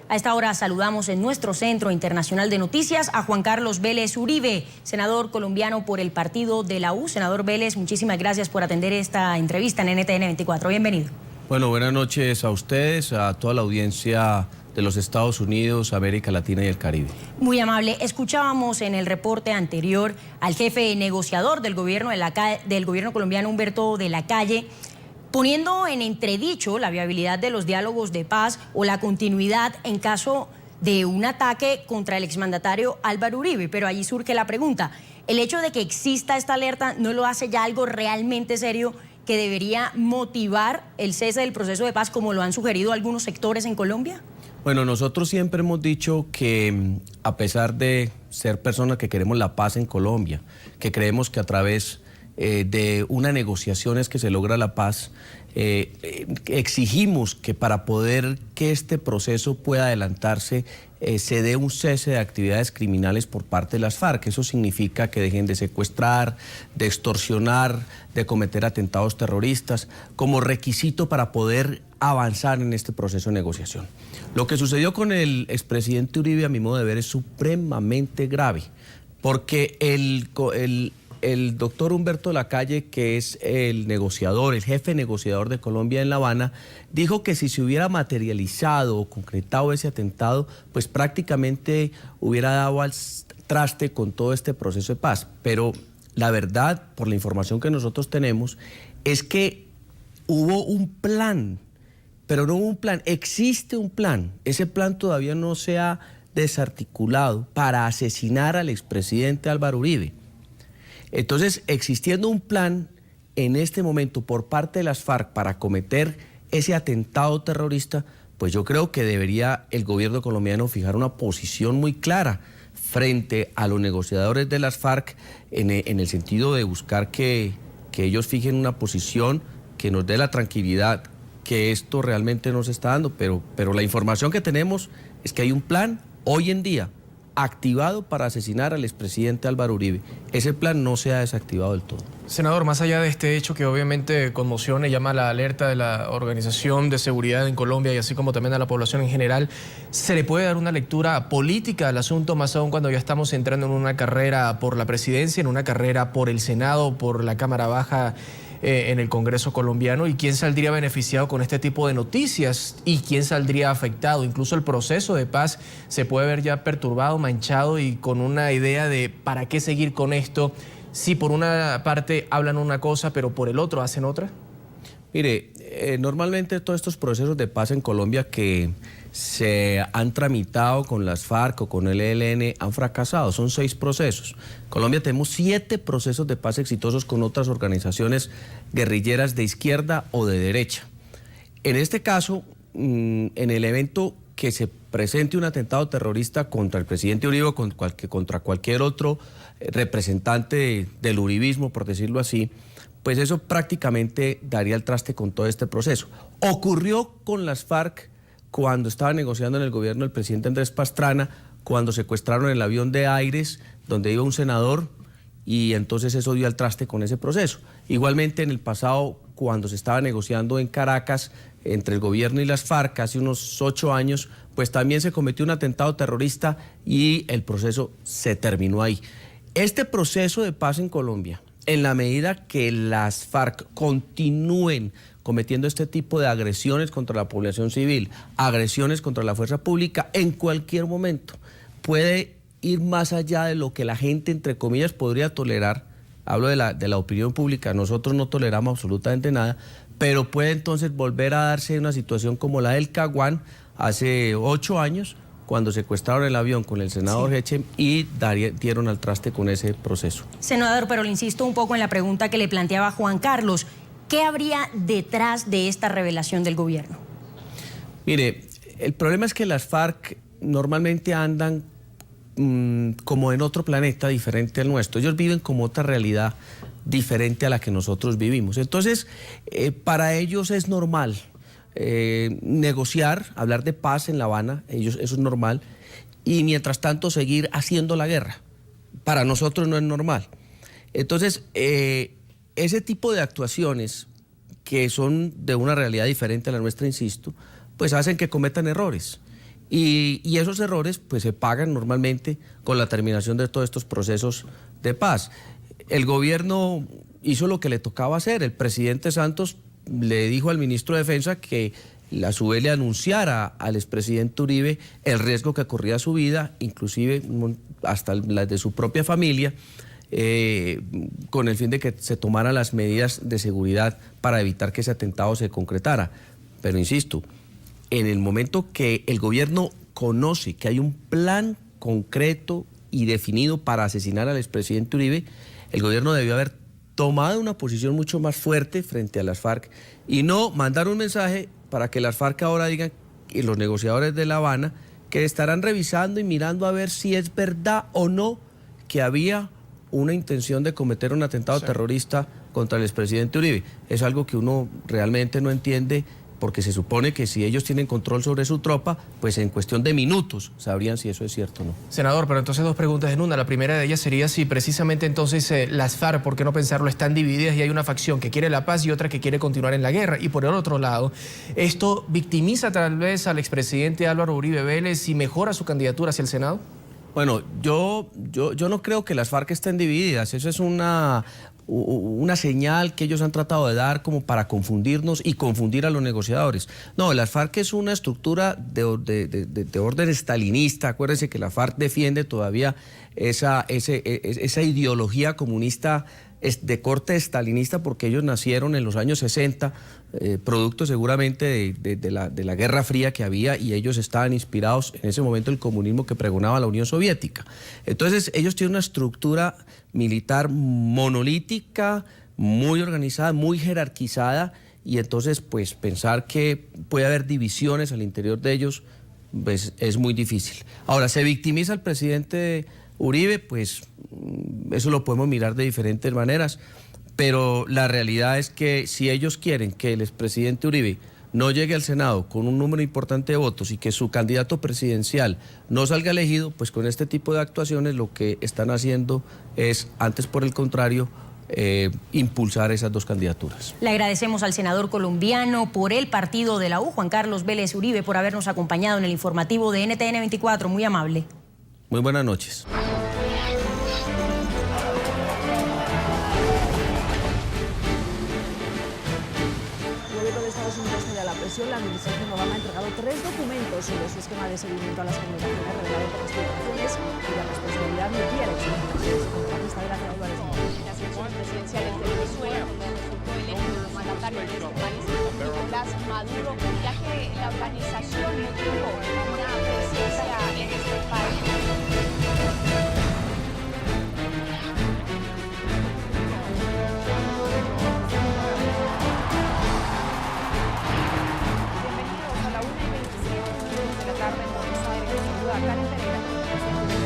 A esta hora saludamos en nuestro Centro Internacional de Noticias a Juan Carlos Vélez Uribe, senador colombiano por el partido de la U. Senador Vélez, muchísimas gracias por atender esta entrevista en NTN 24. Bienvenido. Bueno, buenas noches a ustedes, a toda la audiencia de los Estados Unidos, América Latina y el Caribe. Muy amable. Escuchábamos en el reporte anterior al jefe negociador del gobierno colombiano, Humberto de la Calle, poniendo en entredicho la viabilidad de los diálogos de paz o la continuidad en caso de un ataque contra el exmandatario Álvaro Uribe. Pero allí surge la pregunta, ¿el hecho de que exista esta alerta no lo hace ya algo realmente serio que debería motivar el cese del proceso de paz como lo han sugerido algunos sectores en Colombia? Bueno, nosotros siempre hemos dicho que a pesar de ser personas que queremos la paz en Colombia, que creemos que a través de una negociación es que se logra la paz, exigimos que para poder que este proceso pueda adelantarse se dé un cese de actividades criminales por parte de las FARC. Eso significa que dejen de secuestrar, de extorsionar, de cometer atentados terroristas, como requisito para poder avanzar en este proceso de negociación. Lo que sucedió con el expresidente Uribe, a mi modo de ver, es supremamente grave, porque el doctor Humberto de la Calle, que es el negociador, el jefe negociador de Colombia en La Habana, dijo que si se hubiera materializado o concretado ese atentado, pues prácticamente hubiera dado al traste con todo este proceso de paz. Pero la verdad, por la información que nosotros tenemos, es que hubo un plan, pero no hubo un plan, existe un plan. Ese plan todavía no se ha desarticulado para asesinar al expresidente Álvaro Uribe. Entonces, existiendo un plan en este momento por parte de las FARC para cometer ese atentado terrorista, pues yo creo que debería el gobierno colombiano fijar una posición muy clara frente a los negociadores de las FARC en el sentido de buscar que ellos fijen una posición que nos dé la tranquilidad que esto realmente nos está dando, pero la información que tenemos es que hay un plan hoy en día activado para asesinar al expresidente Álvaro Uribe. Ese plan no se ha desactivado del todo. Senador, más allá de este hecho que obviamente conmociona y llama a la alerta de la Organización de Seguridad en Colombia y así como también a la población en general, ¿se le puede dar una lectura política al asunto, más aún cuando ya estamos entrando en una carrera por la presidencia, en una carrera por el Senado, por la Cámara Baja en el Congreso colombiano? ¿Y quién saldría beneficiado con este tipo de noticias? ¿Y quién saldría afectado? Incluso el proceso de paz se puede ver ya perturbado, manchado y con una idea de ¿para qué seguir con esto? Si por una parte hablan una cosa, pero por el otro hacen otra. Mire, normalmente todos estos procesos de paz en Colombia que se han tramitado con las FARC o con el ELN han fracasado. Son 6 procesos. En Colombia tenemos 7 procesos de paz exitosos con otras organizaciones guerrilleras de izquierda o de derecha. En este caso, en el evento que se presente un atentado terrorista contra el presidente Uribe o contra cualquier otro representante del uribismo, por decirlo así, pues eso prácticamente daría el traste con todo este proceso. Ocurrió con las FARC cuando estaba negociando en el gobierno el presidente Andrés Pastrana, cuando secuestraron el avión de Aires, donde iba un senador, y entonces eso dio al traste con ese proceso. Igualmente en el pasado, cuando se estaba negociando en Caracas entre el gobierno y las FARC, hace unos 8 años, pues también se cometió un atentado terrorista y el proceso se terminó ahí. Este proceso de paz en Colombia, en la medida que las FARC continúen cometiendo este tipo de agresiones contra la población civil, agresiones contra la fuerza pública, en cualquier momento puede ir más allá de lo que la gente, entre comillas, podría tolerar. Hablo de la opinión pública, nosotros no toleramos absolutamente nada, pero puede entonces volver a darse una situación como la del Caguán hace 8 años, cuando secuestraron el avión con el senador Hechem y dieron al traste con ese proceso. Senador, pero le insisto un poco en la pregunta que le planteaba Juan Carlos. ¿Qué habría detrás de esta revelación del gobierno? Mire, el problema es que las FARC normalmente andan como en otro planeta diferente al nuestro. Ellos viven como otra realidad diferente a la que nosotros vivimos. Entonces, para ellos es normal negociar, hablar de paz en La Habana, eso es normal, y mientras tanto seguir haciendo la guerra. Para nosotros no es normal. Entonces, ese tipo de actuaciones que son de una realidad diferente a la nuestra, insisto, pues hacen que cometan errores. Y esos errores pues se pagan normalmente con la terminación de todos estos procesos de paz. El gobierno hizo lo que le tocaba hacer. El presidente Santos le dijo al ministro de Defensa que a su vez le anunciara al expresidente Uribe el riesgo que corría su vida, inclusive hasta la de su propia familia, con el fin de que se tomaran las medidas de seguridad para evitar que ese atentado se concretara. Pero insisto, en el momento que el gobierno conoce que hay un plan concreto y definido para asesinar al expresidente Uribe, el gobierno debió haber tomado una posición mucho más fuerte frente a las FARC y no mandar un mensaje para que las FARC ahora digan, y los negociadores de La Habana, que estarán revisando y mirando a ver si es verdad o no que había una intención de cometer un atentado terrorista contra el expresidente Uribe. Es algo que uno realmente no entiende, porque se supone que si ellos tienen control sobre su tropa, pues en cuestión de minutos sabrían si eso es cierto o no. Senador, pero entonces dos preguntas en una. La primera de ellas sería si precisamente entonces las FARC, por qué no pensarlo, están divididas y hay una facción que quiere la paz y otra que quiere continuar en la guerra. Y por el otro lado, ¿esto victimiza tal vez al expresidente Álvaro Uribe Vélez y mejora su candidatura hacia el Senado? Bueno, yo no creo que las FARC estén divididas. Eso es una señal que ellos han tratado de dar como para confundirnos y confundir a los negociadores. No, las FARC es una estructura de orden estalinista. Acuérdense que la FARC defiende todavía esa ideología comunista de corte estalinista, porque ellos nacieron en los años 60, producto seguramente de la Guerra Fría que había, y ellos estaban inspirados en ese momento del comunismo que pregonaba la Unión Soviética. Entonces ellos tienen una estructura militar monolítica, muy organizada, muy jerarquizada, y entonces pues pensar que puede haber divisiones al interior de ellos pues, es muy difícil. Ahora, ¿se victimiza el presidente Uribe? Pues eso lo podemos mirar de diferentes maneras, pero la realidad es que si ellos quieren que el expresidente Uribe no llegue al Senado con un número importante de votos y que su candidato presidencial no salga elegido, pues con este tipo de actuaciones lo que están haciendo es, antes por el contrario, impulsar esas dos candidaturas. Le agradecemos al senador colombiano por el partido de la U, Juan Carlos Vélez Uribe, por habernos acompañado en el informativo de NTN 24. Muy amable. Muy buenas noches. La administración Obama ha entregado 3 documentos sobre su esquema de seguimiento a las comunicaciones revelado por las filtraciones y la responsabilidad nuclear en su contratista de la Álvarez. Las elecciones presidenciales de Venezuela, donde resultó electo el mandatario de este país, Nicolás Maduro, ya que la organización no tuvo una presencia en este país. Karen Pereira.